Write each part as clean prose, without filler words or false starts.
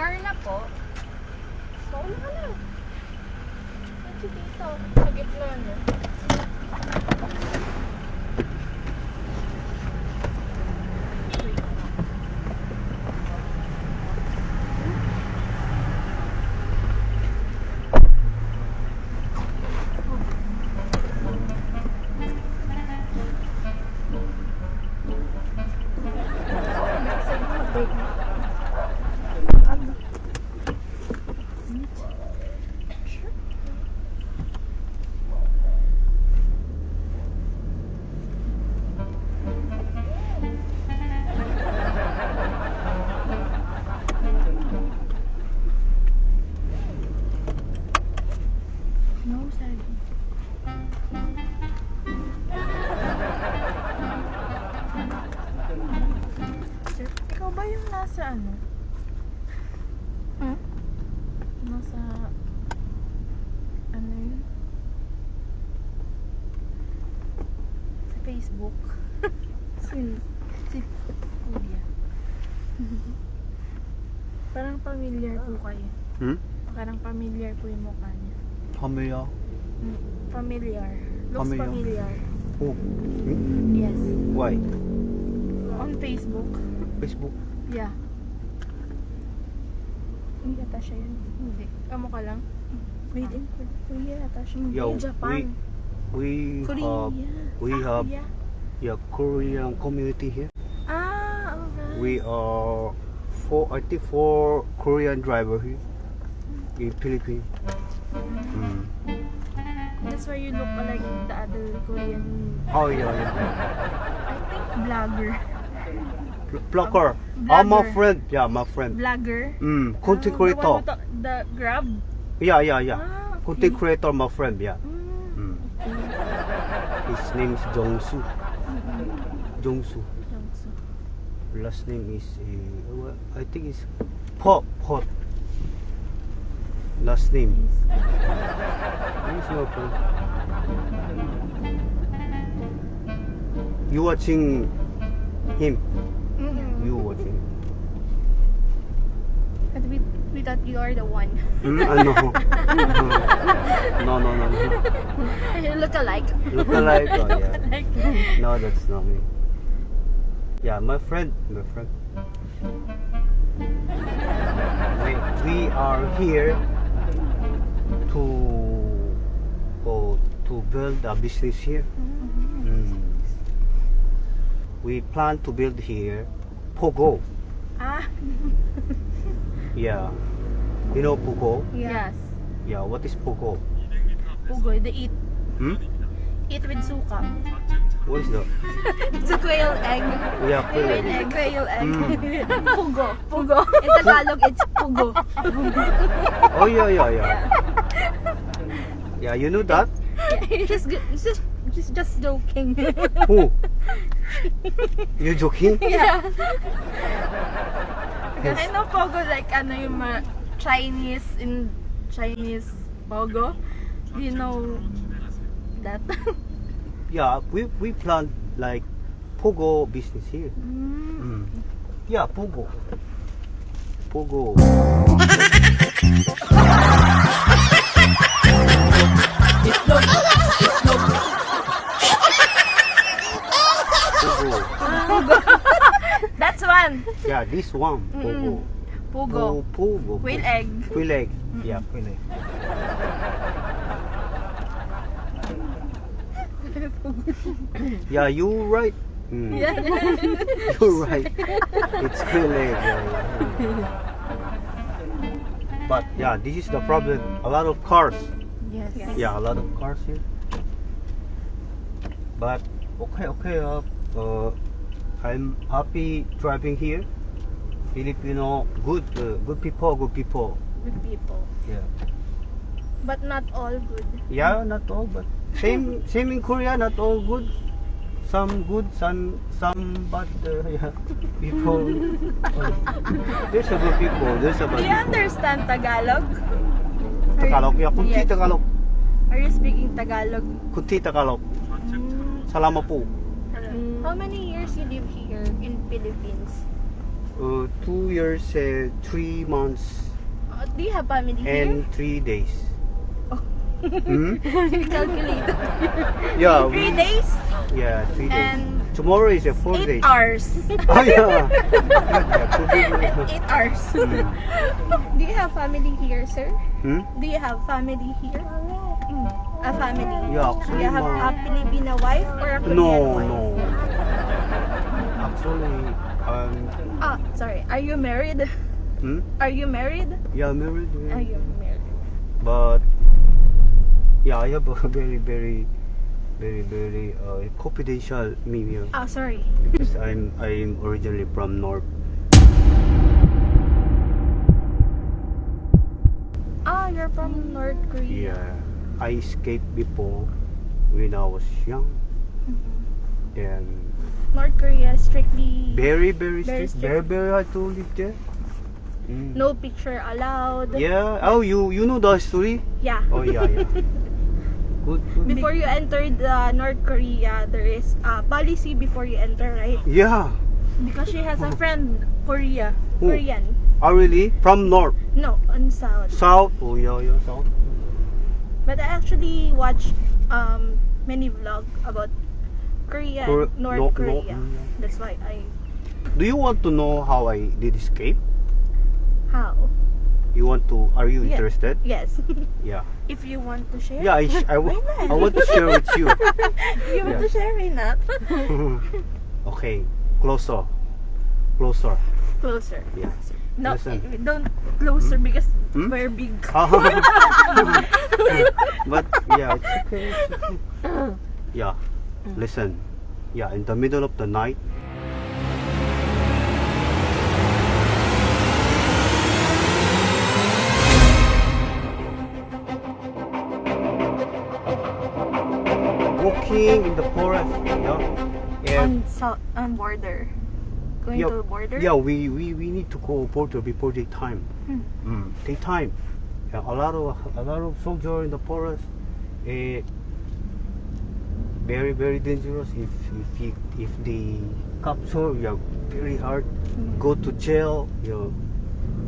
CR na po. Paano ka na? Ito dito. Sa gitna niya. No, sabi. Sir, ikaw ba yung nasa ano? Hmm? Nasa... Ano yun? Sa Facebook. Si Kuya. Parang familiar po kayo. Parang familiar po yung mukha niya. Familiar? Familiar. Looks Familiar. familiar. Oh, Yes. why? On Facebook. Facebook? Yeah. Hindi ata siya yun. Hindi. Kamukha lang. Made in Korea ata siya. Yeah, In Japan. we have Korea. Korean community here. Ah, alright. We are I think four Korean driver here in Philippines. That's why you look like the other Korean, Oh yeah, I think vlogger. Blogger. Blogger. My friend. Yeah, my friend. Vlogger? Content The creator. one with the Grab? Yeah. Ah, okay. Content creator, my friend. Yeah. Mm. His name is Jongsu. Jongsu. Jongsu. Last name is I think it's Pot. Last name. He's my friend. You watching him? You watching? But we thought you are the one. No. No. You look alike. Look alike. Oh, yeah. No, that's not me. Yeah, my friend. We are here to build a business here. We plan to build here Pogo. Ah, Yeah. You know Pogo? yes. Yeah, what is Pogo? Pugoy, the eat. Eat with suka. What is that? It's a quail egg. Yeah, Quail Pogo. egg. Quail egg. Pugo. Pugo. In Tagalog, it's pugo. Oh yeah. Yeah, you know that? She's just joking. Who? You joking? Yeah. I know Pogo like ano yung mga Chinese in Chinese Pogo. Do you know that? Yeah, we plan like Pogo business here. Yeah, Pogo. That's one. Yeah, this one. Pogo. Pugo. Pogo. Quail egg. Quail egg. Yeah, quail egg. Yeah, you right. You're right. It's quail egg. Yeah. But yeah, this is the problem. A lot of cars. Yes. Yeah, a lot of cars here. But okay. I'm happy driving here. Filipino, good people. Good people. Yeah. But not all good. Yeah, not all, but same in Korea. Not all good. Some good, some bad. Yeah, people. There's a good people. There's a Do bad you people. understand Tagalog? Tagalog. Yeah, kunti Yes. Tagalog. Are you speaking Tagalog? Kunti Tagalog. Salamat po. How many years you live here in Philippines? 2 years, 3 months, Do you have family and 3 days. Hmm? here? Calculate. Yeah, 3 days, 3 days. And Tomorrow is 4 8 days. hours. Oh yeah. Yeah, 2 days. 8 hours. Do you have family here, sir? Hmm? Do you have family here? A family? Yeah, Do actually, you have ma- a Filipino wife or a Korean No, wife? no. Actually, Sorry. Are you married? hmm? Are you married? Yeah, married. Yeah. Are you married? But yeah, I have a very confidential email Sorry. because I'm originally from North. You're from North Korea. Yeah, I escaped before when I was young. Then North Korea strictly very Very strict, strict. very hard to live there. Mm. no picture allowed. Yeah. Oh, you know the story? Yeah. Oh yeah. Good. Before you enter the North Korea, there is a policy before you enter, right? Yeah. Because she has a friend, Korea, Who? Korean. Oh really? From North, No, on South. South. Oh yeah, South. But I actually watched many vlog about Korea, and North Korea. That's why I. Do you want to know how I did escape? How? You want to? Are you Yeah. interested? Yes. Yeah. If you want to share. Yeah, I want to share with you. You want to share, why not? Okay, closer. Closer. Closer. Yeah. No, Listen. don't closer because Hmm? we're big. But yeah, it's okay. Yeah, listen. Yeah, in the middle of the night. Walking in the forest, and On border. Going yeah, to the border? yeah, we need to go border before daytime. Daytime, yeah, a lot of soldiers in the forest. Very dangerous. If they capture, yeah, very hard. Go to jail,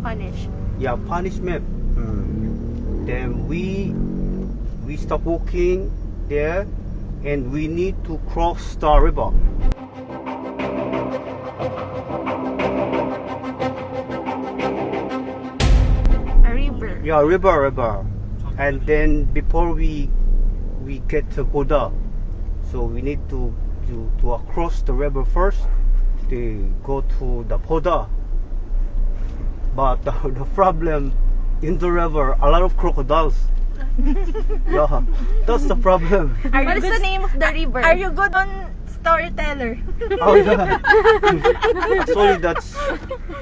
Punish. yeah, punishment. Then we stop walking there, and we need to cross the river. A river. Yeah, river. And then before we get to border, so we need to cross the river first to go to the border. But the problem in the river, a lot of crocodiles. Yeah, that's the problem. What is the name of the river? Are you good on storyteller? Oh yeah. Actually, that's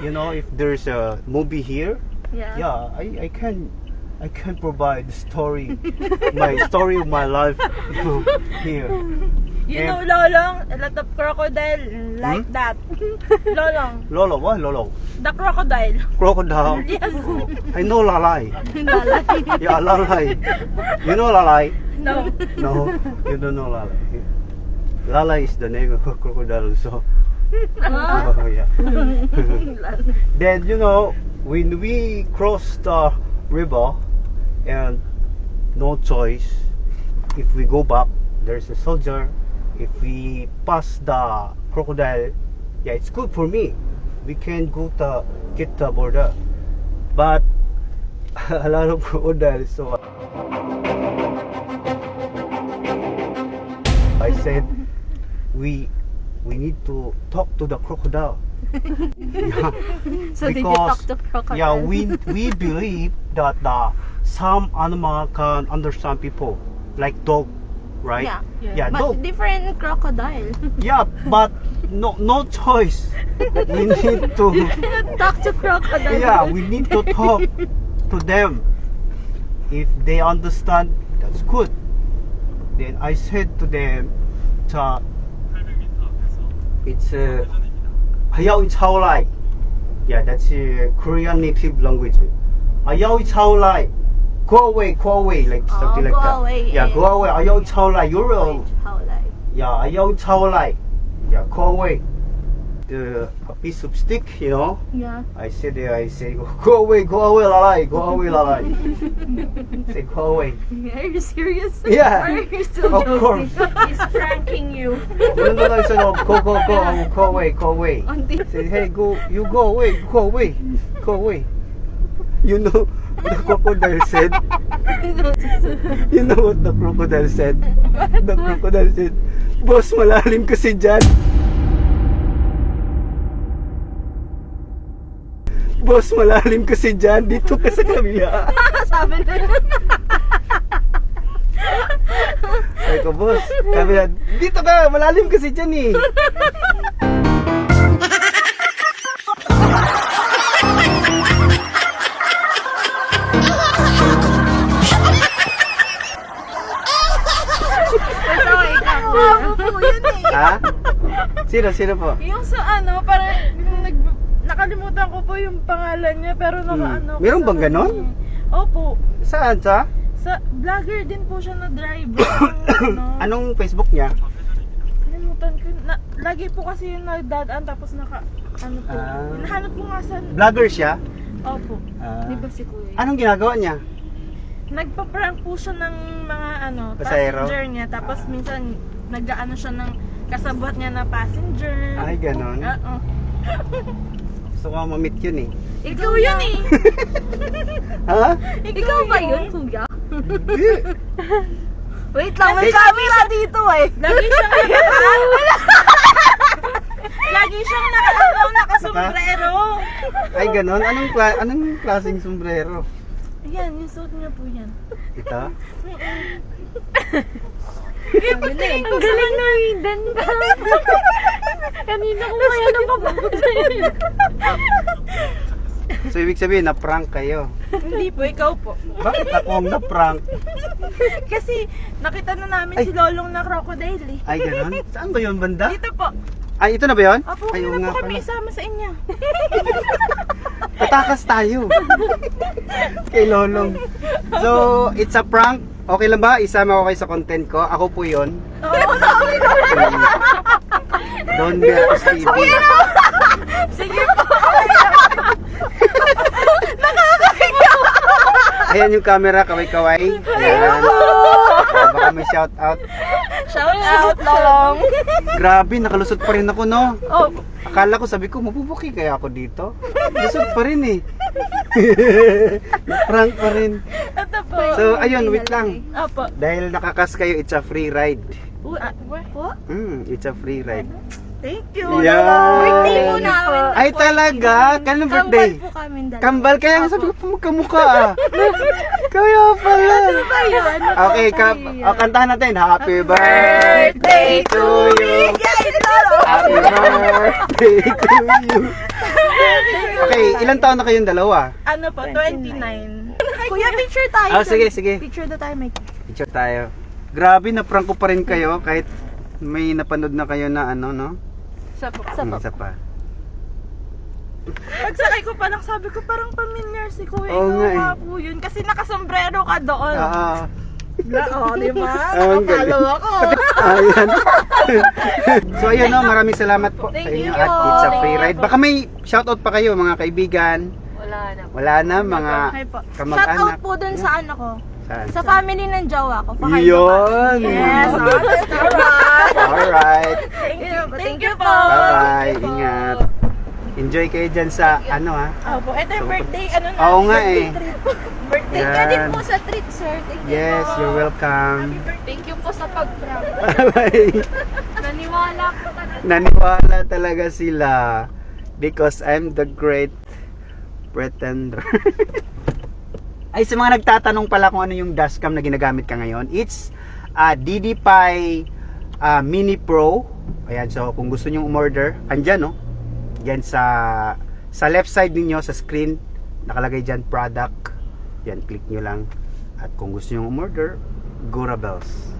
if there's a movie here, yeah, I can provide the story, my story of my life here. You know, And- Lolong, a lot of crocodile like that. Lolong, Lolo, what Lolo? the crocodile. Crocodile. Yes. Oh, I know Lalai. Lalay. Yeah, Lalai. You know Lalai? No. No, you don't know Lalai. Lalai is the name of a crocodile, so. Oh, yeah. Then when we cross the river, and no choice, if we go back, there's a soldier. If we pass the crocodile, yeah, it's good for me. We can get the border, but a lot of crocodiles. So I said, we need to talk to the crocodile. Yeah, So did you talk to crocodile? yeah, we believe that some animal can understand people, like dog, right? Yeah. But dog. different crocodile. Yeah, but no choice. We need to. Talk to crocodile. Yeah, we need to talk to them. If they understand, that's good. Then I said to them, it's Hayao Chaolai. Yeah, that's a Korean native language. Hayao Chaolai. Go away, like something like go that. away, Yeah, go away. Hayao Chaolai. You're How like? yeah, Hayao Chaolai. Yeah, go away. a piece of stick, you know. Yeah. I sit there, I say, go away, lalay, go away, lalay. Say, go away. Are you serious? Yeah, Or are you still of joking? course. He's pranking you. No, I said, oh, go away. Auntie. Say, hey, you go away. You know, the crocodile said, you know what the crocodile said? The crocodile said, boss, malalim kasi dyan. Boss, malalim kasi dyan. Dito ka sa kabila. Sabi na. Ay ko, boss, kabila. Dito ka, malalim kasi dyan eh. Bago po yun eh. Ha? Sino po? Yung sa ano, parang yung nakalimutan ko po yung pangalan niya pero nakaano ko Meron sa bang ganon? kanya. Opo. Saan sa? Sa vlogger din po siya na driver. ano, Anong Facebook niya? Kalimutan ko. Lagi po kasi yung nagdadaan tapos ano po. Ah. Hinahanap ko nga sa... Vlogger siya? Opo. Di ba si Kuya? Anong ginagawa niya? Nagpa-prank po siya ng mga Pasahero? passenger niya. Tapos minsan nag-aano siya ng kasabot niya na passenger. Ay, ganon. Oo. Gusto ko ma-meet yun eh. Ikaw yun eh. Ha? Ikaw ba yun, Kuya? Hindi. Wait lang, may camera dito eh. Lagi siyang Lagi siyang nakasombrero. Ay, ganon. Anong klaseng sombrero? Ayan, yung suit niya po yan. Ito? Ang galing na hidden ka. Kanina ko kaya napapagod sa'yo. So, ibig sabihin, na-prank kayo. Hindi po, ikaw po. Bakit ako ang na-prank? Kasi nakita na namin Ay. si Lolong na crocodile eh. Ay, ganon. Saan ba yun, banda? Dito po. Ay, ito na ba yun? Opo, Ay, oo kaya nga po kami pala. isama sa inyo. Patakas tayo. Kay Lolong. So, it's a prank. Okay lang ba? Isama ko kayo sa content ko. Ako po yun. Oo, sabi ko. Don Bertos TV. Sige po. Ayan yung camera, kaway-kaway. Ayan. Baka may shout out. Shout out, Lolong. Grabe, nakalusot pa rin ako, no? Oh, Akala ko, sabi ko, mabubuki kaya ako dito. Lusot pa rin eh. Prank pa rin. ito po. So, ayun, wait lang. Opo. Dahil nakakas kayo, it's a free ride. Po? It's a free ride. Thank you. Yeah. Birthday po namin. Ay, talaga? Kailan birthday? Kambal po kami dalawa. Kambal, kaya nga sabi ko, magkamukha ah. Kaya pala. Ba yan? Okay, kantahan natin. Happy birthday to you. Happy birthday to you. Okay, ilang taon na kayong dalawa? Ano po, 29. Kuya, picture tayo. Oh, sige, sige. Picture na tayo, Mike. Picture tayo. Grabe, na-prank ko pa rin kayo kahit may napanood na kayo na ano, no? Isa po. Isa pa. Pagsakay ko parang sabi ko parang familiar si Kuya. Oo nga Ikaw nga eh. po yun. Kasi nakasombrero ka doon. Oo. Oo, di ba? Ang Nakapalo galing. ako. Ayan. So ayun, no, maraming salamat po sa Thank inyo you. at it's a free Thank you ride. po. Baka may shoutout pa kayo mga kaibigan. Wala na mga Okay po. Shout out kamag-anak. po dun sa ano ko. Saan? Sa family ng jowa ko. Yun. Yes, alright. Alright. Thank you po. Bye-bye. Ingat. Enjoy kayo dyan sa ano ha. Opo, ito yung birthday. Ano na? Oo nga eh. Birthday Yan. credit po sa treat, sir. Thank you Yes, po. you're welcome. Thank you po sa pag-prank. Bye. Naniwala po talaga. Naniwala talaga sila because I'm the great pretender. Ay, sa mga nagtatanong pala kung ano yung dashcam na ginagamit ka ngayon, it's DDPi Mini Pro. Ayan, so kung gusto nyo umorder, andyan no? Yan sa left side ninyo sa screen, nakalagay dyan product. Yan, click nyo lang. At kung gusto nyo umorder, Gora Bells.